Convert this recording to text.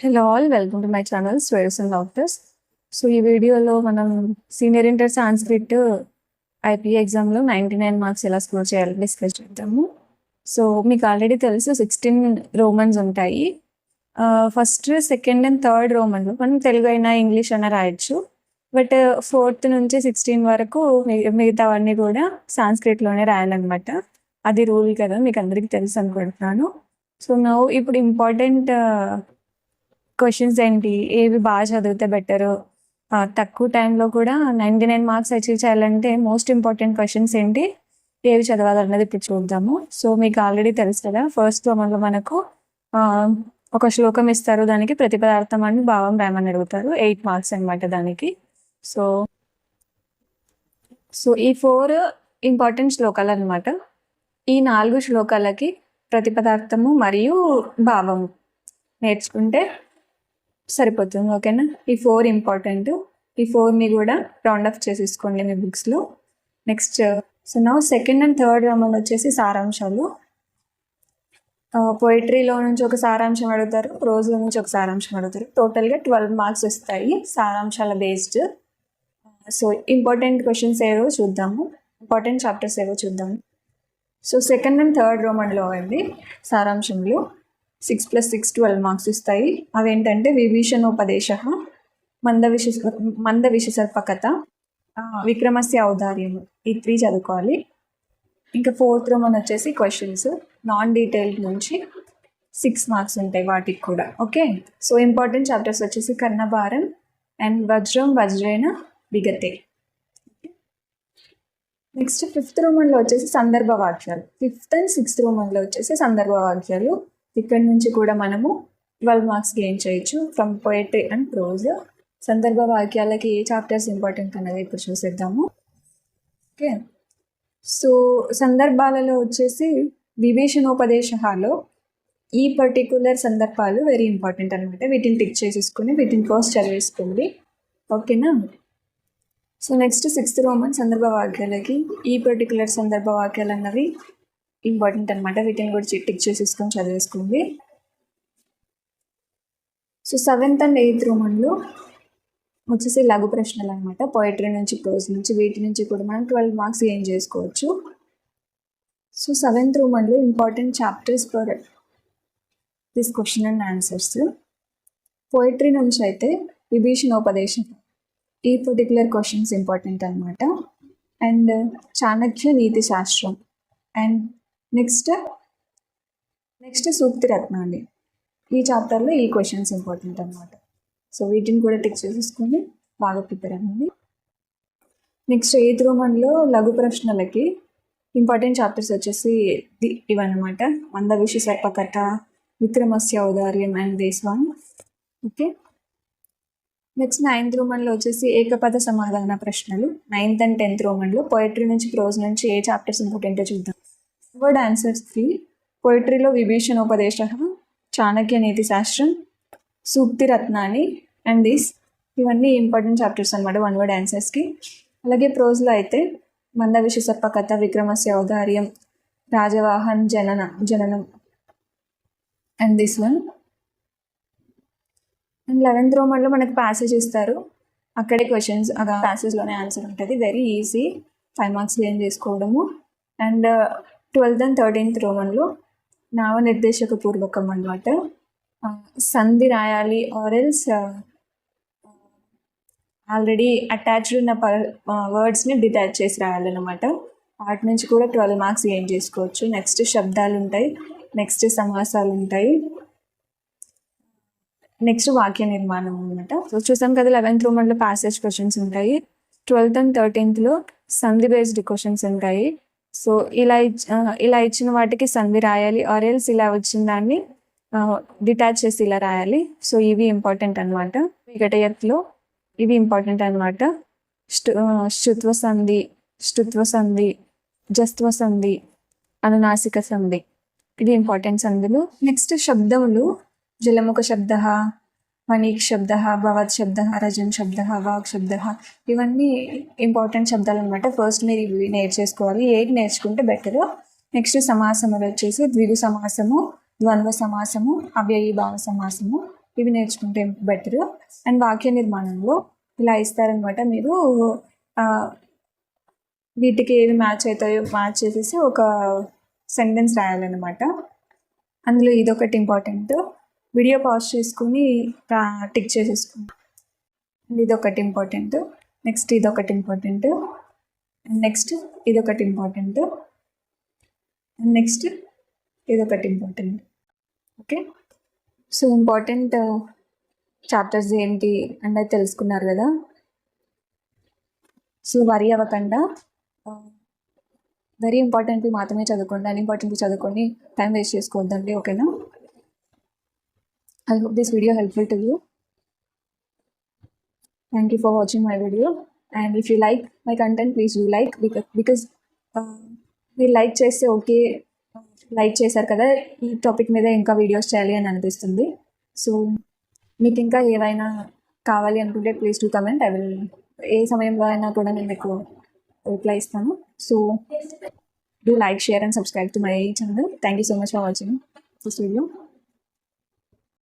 Hello all, welcome to my channel స్వేర్స్ and doctors. So ఈ వీడియోలో మనం సీనియర్ ఇంటర్ సాంస్క్రిట్ ఐపీ ఎగ్జామ్లో 99 marks ఎలా స్కోర్ చేయాలో డిస్కస్ చేద్దాము. సో మీకు ఆల్రెడీ తెలుసు 16 రోమన్స్ ఉంటాయి. ఫస్ట్, సెకండ్ అండ్ థర్డ్ రోమన్లో మనం తెలుగు అయినా ఇంగ్లీష్ అయినా రాయొచ్చు. బట్ 4th నుంచి 16 వరకు మిగతావన్నీ కూడా సాంస్క్రిట్లోనే రాయాలన్నమాట. అది రూల్ కదా, మీకు అందరికీ తెలుసు అనుకుంటున్నాను. సో ఇప్పుడు ఇంపార్టెంట్ క్వశ్చన్స్ ఏంటి, ఏవి బాగా చదివితే బెటరు, తక్కువ టైంలో కూడా 99 మార్క్స్ అచీవ్ చేయాలంటే మోస్ట్ ఇంపార్టెంట్ క్వశ్చన్స్ ఏంటి, ఏవి చదవాలన్నది ఇప్పుడు చూద్దాము. సో మీకు ఆల్రెడీ తెలుసు కదా, ఫస్ట్ మనకు ఒక శ్లోకం ఇస్తారు, దానికి ప్రతిపదార్థం అని భావం రాయమని అడుగుతారు. 8 మార్క్స్ అనమాట దానికి. సో సో ఈ 4 ఇంపార్టెంట్ శ్లోకాలు అనమాట. ఈ 4 శ్లోకాలకి ప్రతిపదార్థము మరియు భావము నేర్చుకుంటే సరిపోతుంది. ఓకేనా? ఈ 4 ఇంపార్టెంట్. ఈ 4ని కూడా రౌండ్ ఆఫ్ చేసేసుకోండి మీ బుక్స్లో. నెక్స్ట్, సో నా సెకండ్ అండ్ థర్డ్ రోమన్ వచ్చేసి సారాంశాలు. పోయిటరీలో నుంచి ఒక సారాంశం అడుగుతారు, ప్రోజ్లో నుంచి ఒక సారాంశం అడుగుతారు. టోటల్గా 12 మార్క్స్ వస్తాయి సారాంశాల బేస్డ్. సో ఇంపార్టెంట్ క్వశ్చన్స్ ఏవో చూద్దాము, ఇంపార్టెంట్ చాప్టర్స్ ఏవో చూద్దాము. సో సెకండ్ అండ్ థర్డ్ రోమన్లో అండి సారాంశంలో 6+6 12 మార్క్స్ ఇస్తాయి. అవేంటంటే విభీషణోపదేశ, మంద విషసర్పకథ, విక్రమస్య ఔదార్యం. ఈ 3 చదువుకోవాలి. ఇంకా 4th రోమన్ వచ్చేసి క్వశ్చన్స్ నాన్ డీటెయిల్డ్ నుంచి 6 మార్క్స్ ఉంటాయి వాటికి కూడా. ఓకే, సో ఇంపార్టెంట్ చాప్టర్స్ వచ్చేసి కర్ణభారం అండ్ వజ్రం వజ్రేన విగతే. నెక్స్ట్ 5th రోమన్లో వచ్చేసి సందర్భ వాక్యాలు. 5th అండ్ 6th రోమన్లో వచ్చేసి సందర్భ వాక్యాలు. ఇక్కడ నుంచి కూడా మనము 12 మార్క్స్ గెయిన్ చేయొచ్చు ఫ్రమ్ పోయట్రీ అండ్ ప్రోజ్. సందర్భ వాక్యాలకి ఏ చాప్టర్స్ ఇంపార్టెంట్ అనేది ఇప్పుడు చూసేద్దాము. ఓకే, సో సందర్భాలలో వచ్చేసి విభీషణోపదేశలో ఈ పర్టికులర్ సందర్భాలు వెరీ ఇంపార్టెంట్ అనమాట. వీటిని టిక్ చేసేసుకుని వీటిని ఫస్ట్ చదివేసుకోండి. ఓకేనా? సో నెక్స్ట్ 6th రోమన్ సందర్భ వాక్యాలకి ఈ పర్టికులర్ సందర్భ వాక్యాలు అన్నవి ఇంపార్టెంట్ అనమాట. వీటిని కూడా టిక్ చేసేసుకొని చదివేసుకోండి. సో 7th అండ్ 8th రోమన్లో వచ్చేసి లఘు ప్రశ్నలు అనమాట. పోయిటరీ నుంచి ప్రోజ్ నుంచి వీటి నుంచి కూడా మనం 12 మార్క్స్ గెయిన్ చేసుకోవచ్చు. సో 7th రోమన్లో important chapters for this question and answers. Poetry నుంచి అయితే విభీషణోపదేశం, ఈ పర్టికులర్ క్వశ్చన్స్ ఇంపార్టెంట్ అనమాట. And Chanakya Niti Shastram and next సూక్తి రత్నాన్ని, ఈ చాప్టర్లో ఈ క్వశ్చన్స్ ఇంపార్టెంట్ అనమాట. సో వీటిని కూడా టిక్ చేసేసుకొని బాగా ప్రిపేర్ అవ్వండి. నెక్స్ట్ 8th రోమన్లో లఘు ప్రశ్నలకి ఇంపార్టెంట్ చాప్టర్స్ వచ్చేసి ఇవన్నమాట. మంద Vishasarpakatha, Vikramasya Audaryam and this one. Okay, next 9th రోమన్లో వచ్చేసి ఏకపద సమాధాన ప్రశ్నలు. 9th అండ్ 10th రోమన్లో పోయిటరీ నుంచి ప్రోజ్ నుంచి ఏ చాప్టర్స్ ఇంపార్టెంటో చూద్దాం. Word answers 3. పోయిటరీలో విభీషణోపదేశ, చాణక్య నీతి శాస్త్రం, సూక్తి రత్నాన్ని అండ్ దిస్. ఇవన్నీ ఇంపార్టెంట్ చాప్టర్స్ అనమాట 1 వర్డ్ ఆన్సర్స్కి. అలాగే ప్రోజ్లో అయితే మంద విషసర్పకథ, విక్రమస్య ఔదార్యం, రాజవాహన్ జననం and this one. And 11th రోమన్లో మనకు ప్యాసేజ్ ఇస్తారు, అక్కడే క్వశ్చన్స్, ఆ ప్యాసేజ్లోనే ఆన్సర్ ఉంటుంది. వెరీ ఈజీ, 5 మార్క్స్ గెయిన్ చేసుకోవడము. అండ్ 12th అండ్ 13th రోమన్లో నామనిర్దేశక పూర్వకం అనమాట. సంధి రాయాలి, ఆరెల్స్ ఆల్రెడీ అటాచ్డ్ ఉన్న వర్డ్స్ని డిటాచ్ చేసి రాయాలన్నమాట. వాటి నుంచి కూడా 12 మార్క్స్ గెయిన్ చేసుకోవచ్చు. నెక్స్ట్ శబ్దాలు ఉంటాయి, నెక్స్ట్ సమాసాలు ఉంటాయి, నెక్స్ట్ వాక్య నిర్మాణం అనమాట. సో చూసాం కదా, 11th రోమన్లో ప్యాసేజ్ క్వశ్చన్స్ ఉంటాయి, 12th అండ్ 13thలో సంధి బేస్డ్ క్వశ్చన్స్ ఉంటాయి. సో ఇలా ఇచ్చిన వాటికి సంధి రాయాలి, ఆరెల్స్ ఇలా వచ్చిన దాన్ని డిటాచ్ చేసి ఇలా రాయాలి. సో ఇవి ఇంపార్టెంట్ అనమాట. వికటయత్లో ఇవి ఇంపార్టెంట్ అనమాట. శృత్వ సంధి, స్తుత్వ సంధి, జస్త్వ సంధి, అనునాసిక సంధి, ఇది ఇంపార్టెంట్ సంధులు. నెక్స్ట్ శబ్దములు, జలముఖ శబ్ద, మణిక్ శబ్ద, భవత్ శబ్ద, రజన్ శబ్ద, వాక్ శబ్ద, ఇవన్నీ ఇంపార్టెంట్ శబ్దాలు అనమాట. ఫస్ట్ మీరు ఇవి నేర్చేసుకోవాలి, ఏది నేర్చుకుంటే బెటర్. నెక్స్ట్ సమాసములు వచ్చేసి ద్విగు సమాసము, ద్వంద్వ సమాసము, అవ్యయీభావ సమాసము, ఇవి నేర్చుకుంటే బెటర్. అండ్ వాక్య నిర్మాణంలో ఇలా ఇస్తారనమాట. మీరు వీటికి ఏవి మ్యాచ్ అవుతాయో మ్యాచ్ చేసేసి ఒక సెంటెన్స్ రాయాలన్నమాట. అందులో ఇదొకటి ఇంపార్టెంట్. వీడియో పాజ్ చేసుకుని టిక్ చేసేసుకోండి. ఇదొకటి ఇంపార్టెంట్. నెక్స్ట్ ఇదొకటి ఇంపార్టెంట్. నెక్స్ట్ ఇదొకటి ఇంపార్టెంట్. నెక్స్ట్ ఇదొకటి important. Okay, so important chapters ఏంటి అంటే తెలుసుకున్నారు కదా. సో వరి అవ్వకుండా వెరీ ఇంపార్టెంట్ మాత్రమే చదువుకోండి. అన్ఇంపార్టెంట్ చదువుకొని టైం వేస్ట్ చేసుకోవద్దండి. ఓకేనా? I hope this video helpful to you. Thank you for watching my video. And if you like my content, please do like because మీరు లైక్ చేస్తే ఓకే, లైక్ చేశారు కదా, ఈ టాపిక్ మీద ఇంకా వీడియోస్ చేయాలి అని అనిపిస్తుంది. సో మీకు ఇంకా ఏవైనా కావాలి అనుకుంటే ప్లీజ్ డూ కమెంట్. ఏ సమయంలో అయినా కూడా నేను మీకు రిప్లై ఇస్తాను. So do like, share and subscribe to my channel. Thank you so much for watching this video.